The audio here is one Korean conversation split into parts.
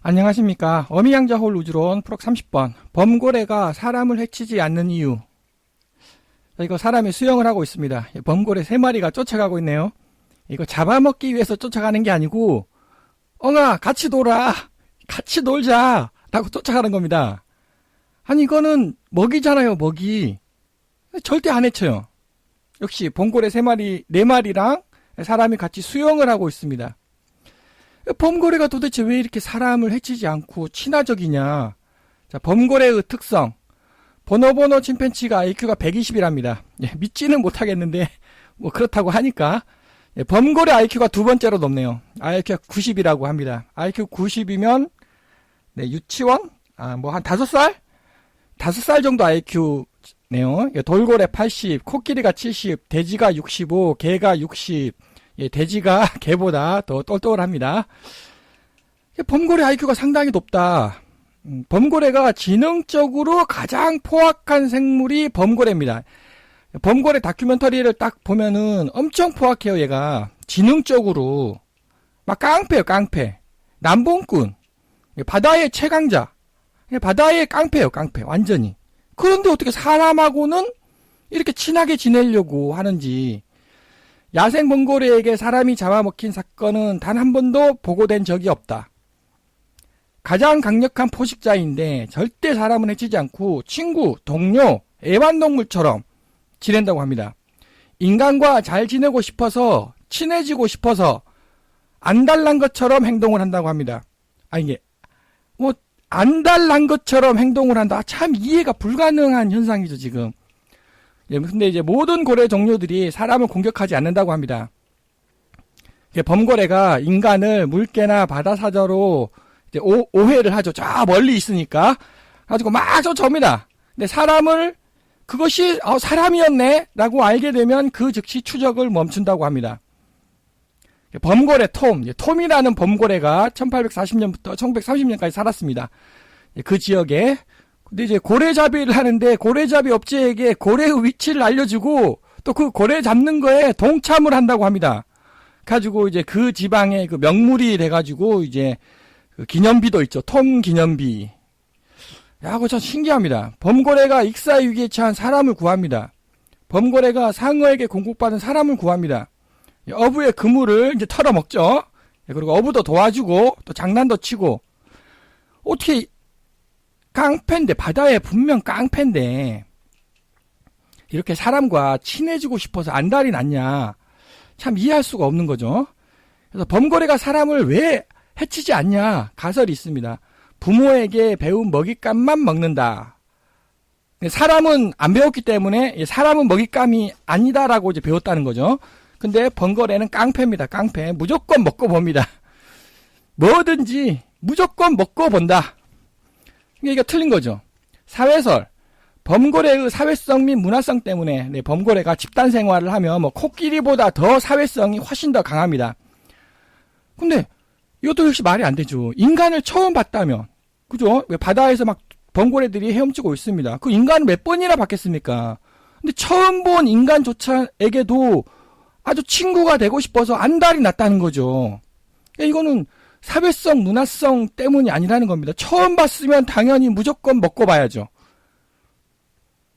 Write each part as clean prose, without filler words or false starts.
안녕하십니까. 어미양자홀 우주론 프로 30번. 범고래가 사람을 해치지 않는 이유. 이거 사람이 수영을 하고 있습니다. 범고래 3마리가 쫓아가고 있네요. 이거 잡아먹기 위해서 쫓아가는 게 아니고, 엉아, 같이 놀아. 같이 놀자. 라고 쫓아가는 겁니다. 아니, 이거는 먹이잖아요, 먹이. 절대 안 해쳐요. 역시 범고래 4마리랑 사람이 같이 수영을 하고 있습니다. 범고래가 도대체 왜 이렇게 사람을 해치지 않고 친화적이냐. 자, 범고래의 특성. 보노보노 침팬치가 IQ가 120이랍니다. 믿지는 못하겠는데 뭐 그렇다고 하니까. 범고래 IQ가 두 번째로 높네요. IQ가 90이라고 합니다. IQ 90이면 유치원? 뭐 한 5살? 5살 정도 IQ네요. 돌고래 80, 코끼리가 70, 돼지가 65, 개가 60. 돼지가 개보다 더 똘똘합니다. 범고래 IQ가 상당히 높다. 범고래가 지능적으로 가장 포악한 생물이 범고래입니다. 범고래 다큐멘터리를 딱 보면은 엄청 포악해요, 얘가. 지능적으로. 막 깡패요, 깡패. 남봉꾼. 바다의 최강자. 바다의 깡패요, 깡패. 완전히. 그런데 어떻게 사람하고는 이렇게 친하게 지내려고 하는지. 야생 범고래에게 사람이 잡아먹힌 사건은 단 한 번도 보고된 적이 없다. 가장 강력한 포식자인데 절대 사람은 해치지 않고 친구, 동료, 애완동물처럼 지낸다고 합니다. 인간과 잘 지내고 싶어서, 친해지고 싶어서 안달난 것처럼 행동을 한다고 합니다. 이게 뭐 안달난 것처럼 행동을 한다. 참 이해가 불가능한 현상이죠, 지금. 근데 이제 모든 고래 종류들이 사람을 공격하지 않는다고 합니다. 범고래가 인간을 물개나 바다사자로 이제 오해를 하죠. 저 멀리 있으니까. 가지고 막 쫓아옵니다. 근데 사람을 그것이 사람이었네 라고 알게 되면 그 즉시 추적을 멈춘다고 합니다. 범고래 톰이라는 범고래가 1840년부터 1930년까지 살았습니다. 그 지역에. 근데 이제 고래잡이를 하는데 고래잡이 업체에게 고래의 위치를 알려주고 또 그 고래 잡는 거에 동참을 한다고 합니다. 가지고 이제 그 지방에 그 명물이 돼가지고 이제 그 기념비도 있죠. 톰 기념비. 야, 그거 참 신기합니다. 범고래가 익사의 위기에 처한 사람을 구합니다. 범고래가 상어에게 공격받은 사람을 구합니다. 어부의 그물을 이제 털어먹죠. 그리고 어부도 도와주고 또 장난도 치고. 어떻게 깡패인데, 바다에 분명 깡패인데 이렇게 사람과 친해지고 싶어서 안달이 났냐. 참 이해할 수가 없는 거죠. 그래서 범고래가 사람을 왜 해치지 않냐 가설이 있습니다. 부모에게 배운 먹잇감만 먹는다. 사람은 안 배웠기 때문에 사람은 먹잇감이 아니다라고 이제 배웠다는 거죠. 근데 범고래는 깡패입니다. 깡패. 무조건 먹고 봅니다. 뭐든지 무조건 먹고 본다. 이게 틀린 거죠. 사회설. 범고래의 사회성 및 문화성 때문에 범고래가 집단 생활을 하면 뭐 코끼리보다 더 사회성이 훨씬 더 강합니다. 근데 이것도 역시 말이 안 되죠. 인간을 처음 봤다면, 그죠? 바다에서 막 범고래들이 헤엄치고 있습니다. 그 인간을 몇 번이나 봤겠습니까? 근데 처음 본 인간조차에게도 아주 친구가 되고 싶어서 안달이 났다는 거죠. 이거는 사회성, 문화성 때문이 아니라는 겁니다. 처음 봤으면 당연히 무조건 먹고 봐야죠.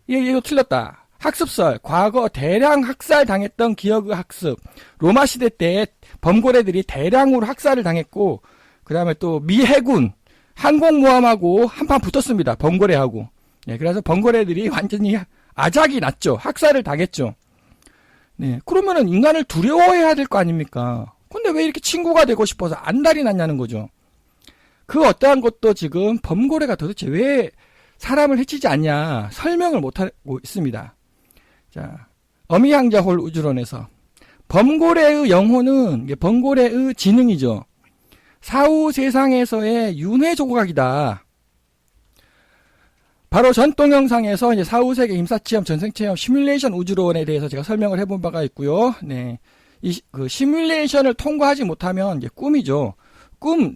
이거 틀렸다. 학습설. 과거 대량 학살 당했던 기억의 학습. 로마 시대 때 범고래들이 대량으로 학살을 당했고, 그 다음에 또 미 해군, 항공모함하고 한판 붙었습니다. 범고래하고. 그래서 범고래들이 완전히 아작이 났죠. 학살을 당했죠. 그러면은 인간을 두려워해야 될 거 아닙니까? 근데 왜 이렇게 친구가 되고 싶어서 안달이 났냐는 거죠. 그 어떠한 것도 지금 범고래가 도대체 왜 사람을 해치지 않냐 설명을 못하고 있습니다. 자, 어미양자홀 우주론에서 범고래의 영혼은 범고래의 지능이죠. 사후 세상에서의 윤회 조각이다. 바로 전 동영상에서 이제 사후세계 임사체험, 전생체험, 시뮬레이션 우주론에 대해서 제가 설명을 해본 바가 있고요. 그 시뮬레이션을 통과하지 못하면 이제 꿈이죠.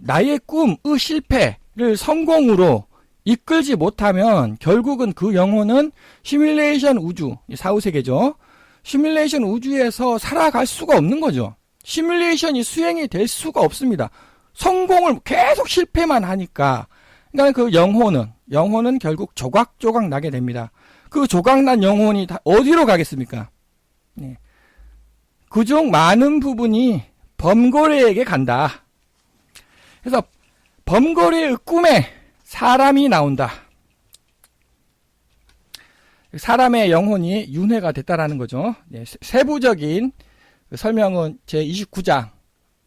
나의 꿈의 실패를 성공으로 이끌지 못하면 결국은 그 영혼은 시뮬레이션 우주, 사후세계죠. 시뮬레이션 우주에서 살아갈 수가 없는 거죠. 시뮬레이션이 수행이 될 수가 없습니다. 성공을 계속 실패만 하니까, 그러니까 그 영혼은 결국 조각조각 나게 됩니다. 그 조각난 영혼이 다 어디로 가겠습니까? 네. 그중 많은 부분이 범고래에게 간다. 그래서 범고래의 꿈에 사람이 나온다. 사람의 영혼이 윤회가 됐다라는 거죠. 네, 세부적인 설명은 제29장.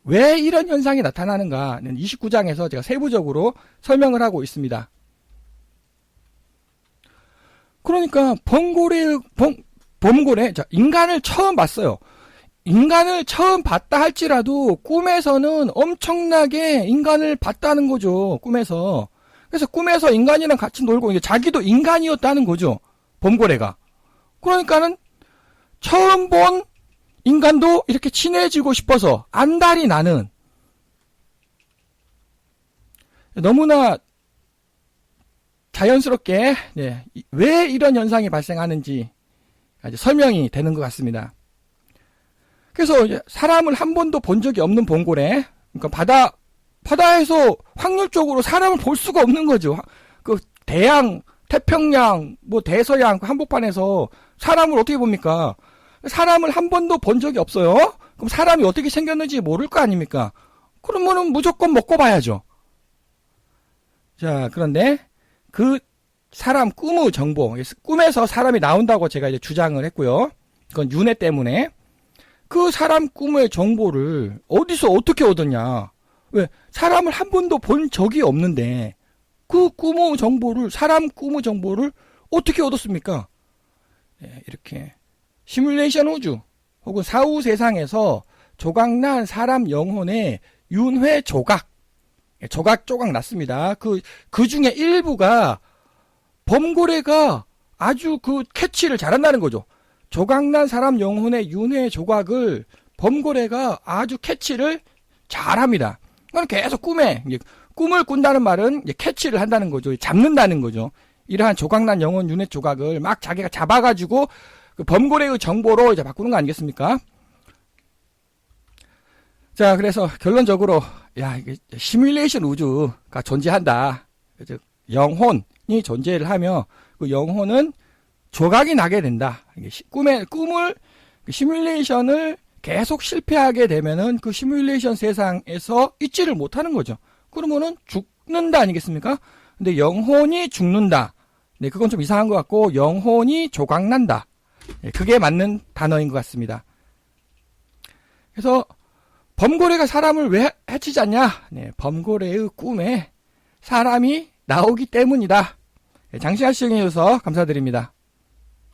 왜 이런 현상이 나타나는가? 29장에서 제가 세부적으로 설명을 하고 있습니다. 그러니까 범고래, 자, 인간을 처음 봤어요. 인간을 처음 봤다 할지라도 꿈에서는 엄청나게 인간을 봤다는 거죠. 꿈에서. 그래서 꿈에서 인간이랑 같이 놀고 이제 자기도 인간이었다는 거죠. 범고래가. 그러니까는 처음 본 인간도 이렇게 친해지고 싶어서 안달이 나는, 너무나 자연스럽게 왜 이런 현상이 발생하는지 설명이 되는 것 같습니다. 그래서 이제 사람을 한 번도 본 적이 없는 범고래, 그러니까 바다에서 확률적으로 사람을 볼 수가 없는 거죠. 그 대양, 태평양, 뭐 대서양 한복판에서 사람을 어떻게 봅니까? 사람을 한 번도 본 적이 없어요. 그럼 사람이 어떻게 생겼는지 모를 거 아닙니까? 그러면은 무조건 먹고 봐야죠. 자, 그런데 그 사람 꿈의 정보, 꿈에서 사람이 나온다고 제가 이제 주장을 했고요. 그건 윤회 때문에. 그 사람 꿈의 정보를 어디서 어떻게 얻었냐? 왜? 사람을 한 번도 본 적이 없는데 그 꿈의 정보를, 사람 꿈의 정보를 어떻게 얻었습니까? 네, 이렇게 시뮬레이션 우주 혹은 사후 세상에서 조각난 사람 영혼의 윤회 조각 났습니다. 그 중에 일부가 범고래가 아주 그 캐치를 잘한다는 거죠. 조각난 사람 영혼의 윤회 조각을 범고래가 아주 캐치를 잘합니다. 그건 계속 꿈을 꾼다는 말은 캐치를 한다는 거죠. 잡는다는 거죠. 이러한 조각난 영혼 윤회 조각을 막 자기가 잡아가지고 그 범고래의 정보로 이제 바꾸는 거 아니겠습니까? 자, 그래서 결론적으로 이게 시뮬레이션 우주가 존재한다. 즉 영혼이 존재를 하며 그 영혼은 조각이 나게 된다. 꿈을 시뮬레이션을 계속 실패하게 되면은 그 시뮬레이션 세상에서 잊지를 못하는 거죠. 그러면은 죽는다 아니겠습니까? 근데 영혼이 죽는다. 네, 그건 좀 이상한 것 같고 영혼이 조각난다. 네, 그게 맞는 단어인 것 같습니다. 그래서 범고래가 사람을 왜 해치지 않냐? 네, 범고래의 꿈에 사람이 나오기 때문이다. 네, 장시간 시청해 주셔서 감사드립니다.